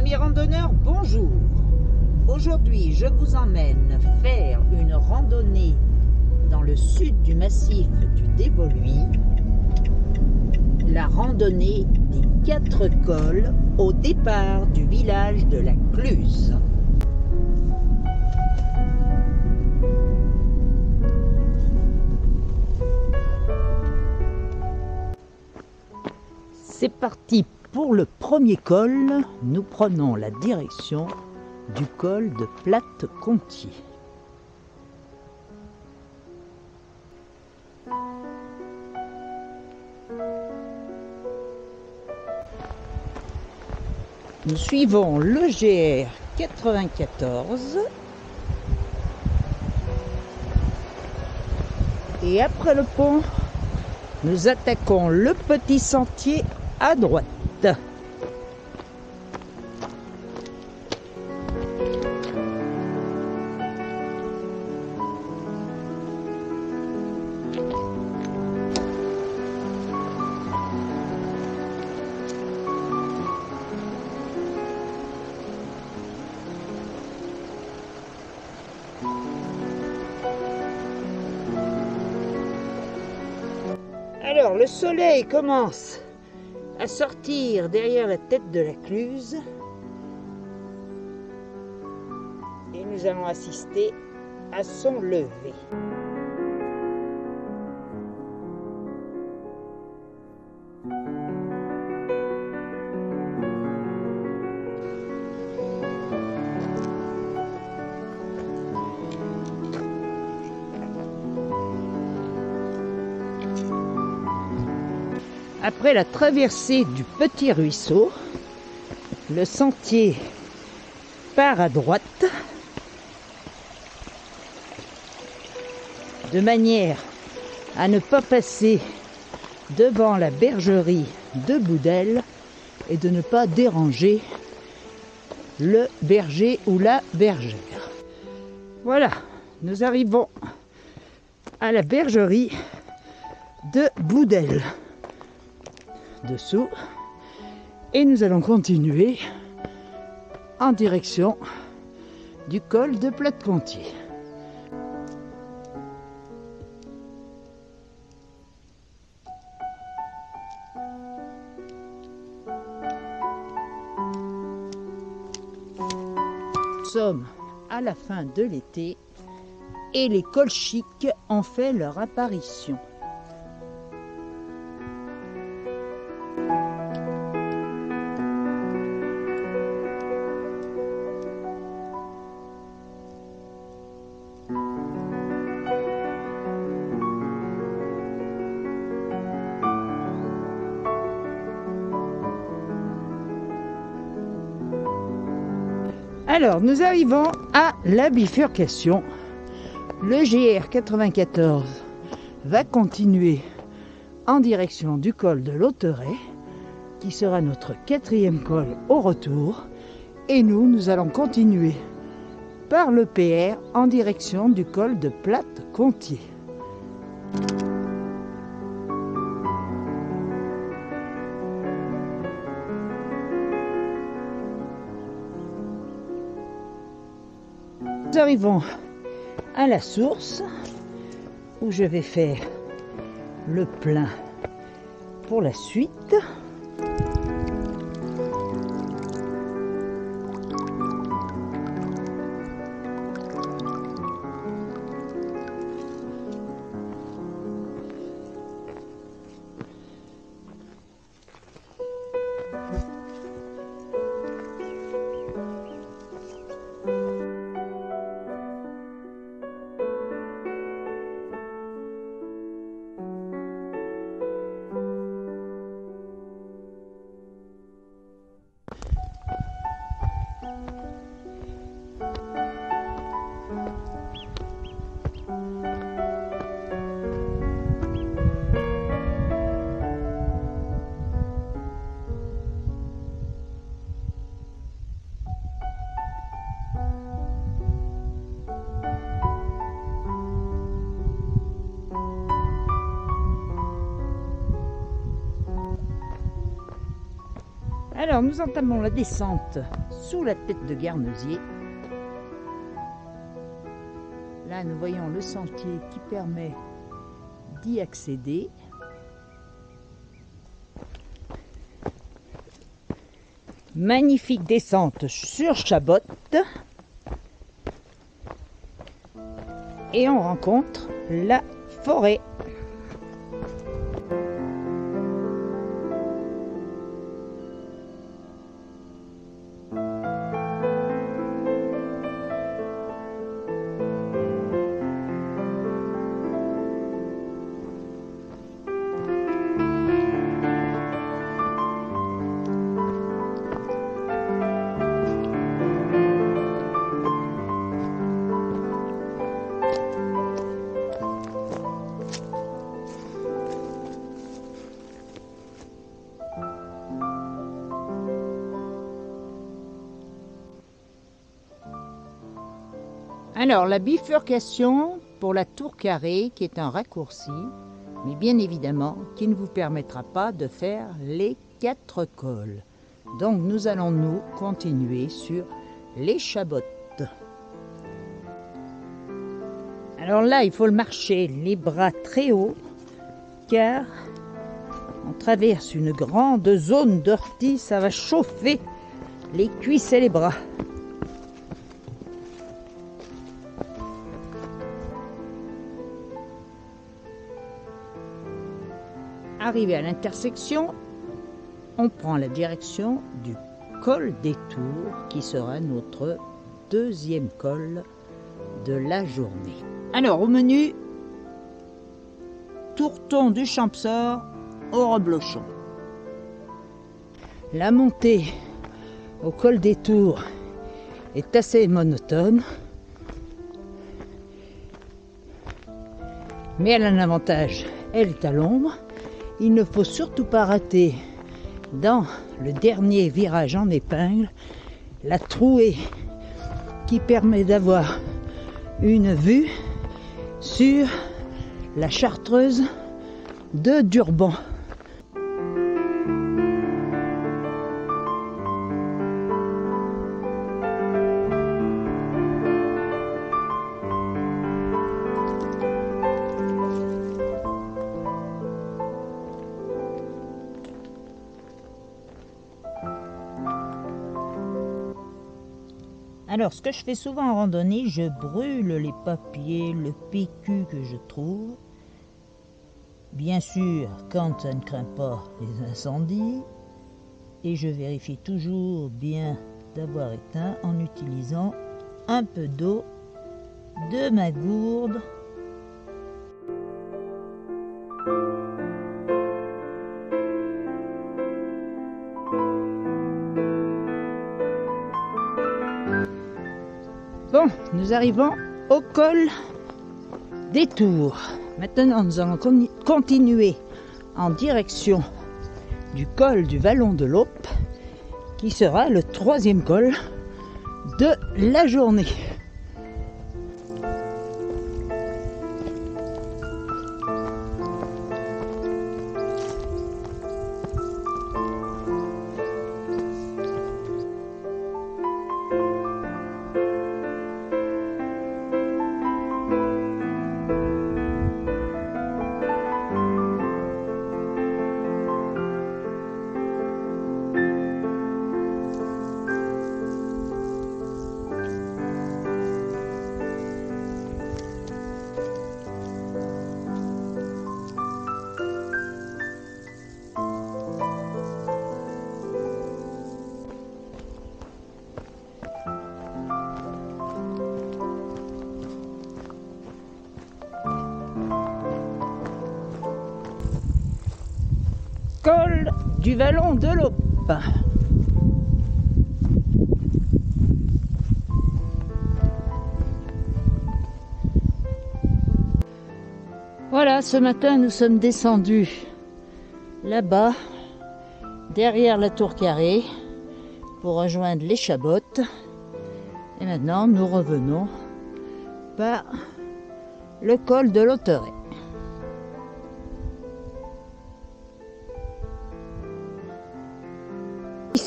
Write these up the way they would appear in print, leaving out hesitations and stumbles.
Amis randonneurs, bonjour. Aujourd'hui, je vous emmène faire une randonnée dans le sud du massif du Dévoluy, la randonnée des 4 cols au départ du village de la Cluse. C'est parti pour le premier col. Nous prenons la direction du col de Platte-Contier. Nous suivons le GR 94 et après le pont, nous attaquons le petit sentier à droite. Alors, le soleil commence à sortir derrière la tête de la Cluse et nous allons assister à son lever. Après la traversée du petit ruisseau, le sentier part à droite de manière à ne pas passer devant la bergerie de Boudel et de ne pas déranger le berger ou la bergère. Voilà, nous arrivons à la bergerie de Boudel. Dessous, et nous allons continuer en direction du col de Platte-Contier. Nous sommes à la fin de l'été et les cols chics ont fait leur apparition. Alors, nous arrivons à la bifurcation. Le GR 94 va continuer en direction du col de l'Auterets, qui sera notre 4e col au retour. Et nous allons continuer par le PR en direction du col de Platte-Contier. Nous arrivons à la source où je vais faire le plein pour la suite. Alors nous entamons la descente sous la tête de Guernesier. Là nous voyons le sentier qui permet d'y accéder. Magnifique descente sur Chabotte. Et on rencontre la forêt. Alors, la bifurcation pour la tour carrée, qui est un raccourci, mais bien évidemment, qui ne vous permettra pas de faire les 4 cols. Donc, nous allons nous continuer sur les Chabottes. Alors là, il faut le marcher les bras très hauts, car on traverse une grande zone d'ortie, ça va chauffer les cuisses et les bras. Arrivé à l'intersection, on prend la direction du col des Tours, qui sera notre 2e col de la journée. Alors au menu, tourton du Champsaur au Reblochon. La montée au col des Tours est assez monotone, mais elle a un avantage, elle est à l'ombre. Il ne faut surtout pas rater dans le dernier virage en épingle la trouée qui permet d'avoir une vue sur la chartreuse de Durban. Alors, ce que je fais souvent en randonnée, je brûle les papiers, le PQ que je trouve. Bien sûr, quand ça ne craint pas les incendies. Et je vérifie toujours bien d'avoir éteint en utilisant un peu d'eau de ma gourde. Bon, nous arrivons au col des Tours. Maintenant, nous allons continuer en direction du col du Vallon de l'Aupe, qui sera le 3e col de la journée. Col du Vallon de l'Aupe. Voilà, ce matin nous sommes descendus là-bas, derrière la tour carrée, pour rejoindre les Chabottes. Et maintenant nous revenons par le col de l'Auterets.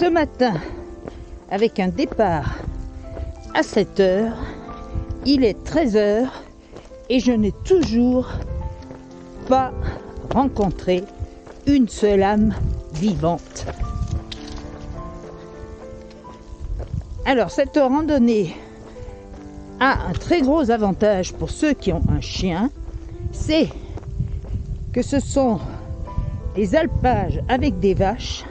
ce matin, avec un départ à 7 heures, il est 13 heures et je n'ai toujours pas rencontré une seule âme vivante. Alors cette randonnée a un très gros avantage pour ceux qui ont un chien, c'est que ce sont des alpages avec des vaches.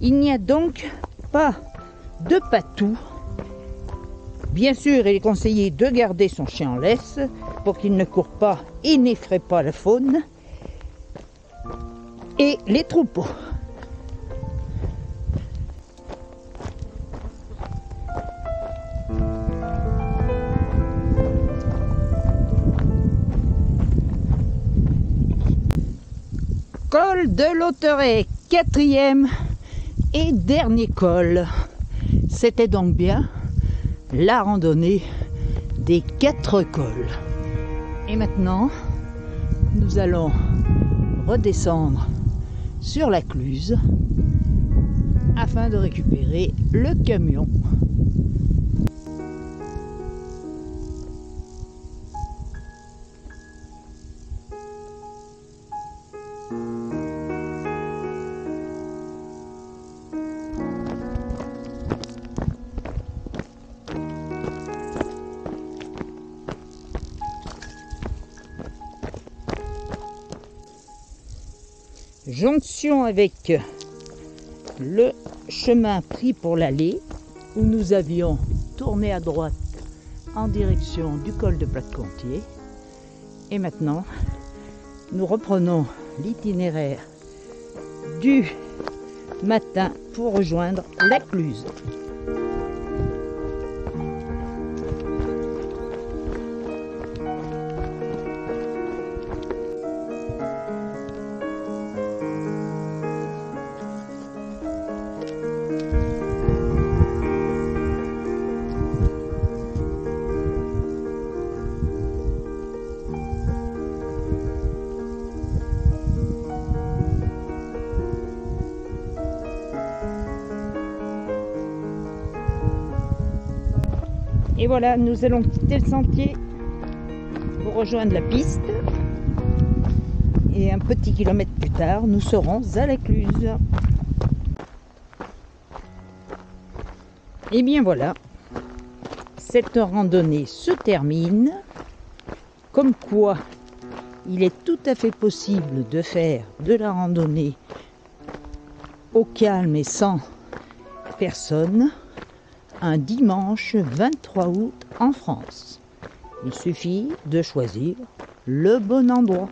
Il n'y a donc pas de patou. Bien sûr, il est conseillé de garder son chien en laisse pour qu'il ne court pas et n'effraie pas la faune et les troupeaux. Col de Lauterey, 4e et dernier col. C'était donc bien la randonnée des 4 cols. Et maintenant, nous allons redescendre sur la Cluse afin de récupérer le camion. Jonction avec le chemin pris pour l'aller où nous avions tourné à droite en direction du col de Platecontier. Et maintenant, nous reprenons l'itinéraire du matin pour rejoindre la Cluse. Et voilà, nous allons quitter le sentier pour rejoindre la piste. Et un petit kilomètre plus tard, nous serons à la Cluse. Et bien voilà, cette randonnée se termine. Comme quoi, il est tout à fait possible de faire de la randonnée au calme et sans personne un dimanche 23 août en France. Il suffit de choisir le bon endroit.